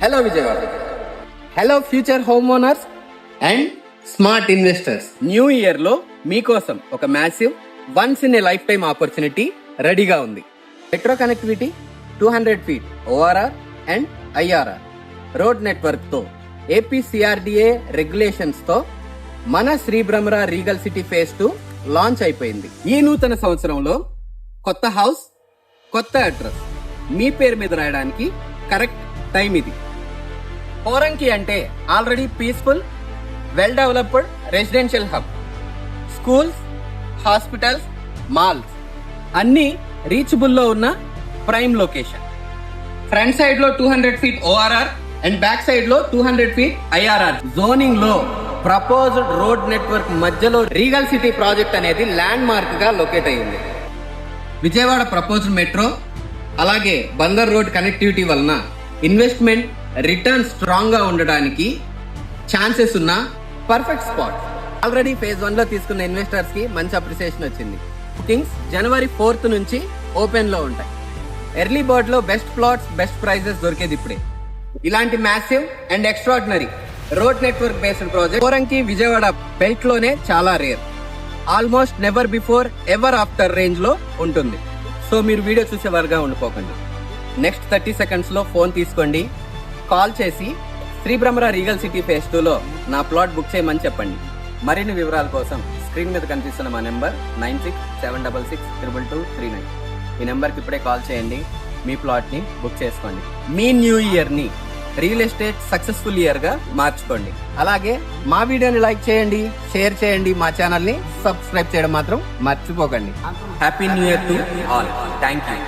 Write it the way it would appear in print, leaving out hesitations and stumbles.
Hello Vijayawada. Hello future home owners and smart investors. New year లో మీకోసం ఒక massive once in a life time opportunity రెడీగా ఉంది. Metro connectivity, 200 feet ORR and IRR road network తో, APCRDA regulations తో మన Shri Brahmara regal city phase 2 launch అయిపోయింది. ఈ నూతన సంవత్సరంలో కొత్త హౌస్, కొత్త అడ్రస్ మీ పేరు మీద రాయడానికి కరెక్ట్ టైం ఇది. పోరంకి అంటే already peaceful, well developed residential hub. Schools, hospitals, malls అన్ని రీచబుల్ లో ఉన్న ప్రైమ్ లొకేషన్. ఫ్రంట్ సైడ్ లో 200 feet ORR and back side లో 200 feet IRR జోనింగ్ లో ప్రపోజ్డ్ రోడ్ నెట్వర్క్ మధ్యలో రీగల్ సిటీ ప్రాజెక్ట్ అనేది ల్యాండ్ మార్క్ గా లొకేట్ అయ్యింది. విజయవాడ ప్రపోజ్డ్ మెట్రో అలాగే బందర్ రోడ్ కనెక్టివిటీ వలన ఇన్వెస్ట్మెంట్ రిటర్న్ స్ట్రాంగ్ గా ఉండడానికి ఛాన్సెస్ ఉన్న పర్ఫెక్ట్ స్పాట్. ఆల్రెడీ ఫేజ్ 1 లో తీసుకున్న ఇన్వెస్టర్స్ కి మంచి అప్రిసియేషన్ వచ్చింది. బుకింగ్స్ January 4th నుంచి ఓపెన్ లో ఉంటాయి. ఎర్లీ బర్డ్ లో బెస్ట్ ప్లాట్స్, బెస్ట్ ప్రైజెస్ దొరికేది ఇప్పుడే. ఇలాంటి massive and extraordinary road network based project Poranki Vijayawada belt లోనే చాలా rare. Almost never before ever after range లో ఉంటుంది. సో మీరు వీడియో చూసేవారుగా ఉండిపోకండి. నెక్స్ట్ 30 seconds లో ఫోన్ తీసుకోండి, కాల్ చేసి Shri Brahmara regal city phase 2 లో నా ప్లాట్ బుక్ చేయమని చెప్పండి. మరిన్ని వివరాల కోసం స్క్రీన్ మీద కనిపిస్తున్న మా నెంబర్ 9676622239. ఈ నెంబర్కి ఇప్పుడే కాల్ చేయండి, మీ ప్లాట్ ని బుక్ చేసుకోండి. మీ న్యూ ఇయర్ ని రియల్ ఎస్టేట్ సక్సెస్ఫుల్ ఇయర్ గా మార్చుకోండి. అలాగే మా వీడియోని లైక్ చేయండి, షేర్ చేయండి, మా ఛానల్ ని సబ్స్క్రైబ్ చేయడం మాత్రం మర్చిపోకండి. Happy new year to all. Thank you.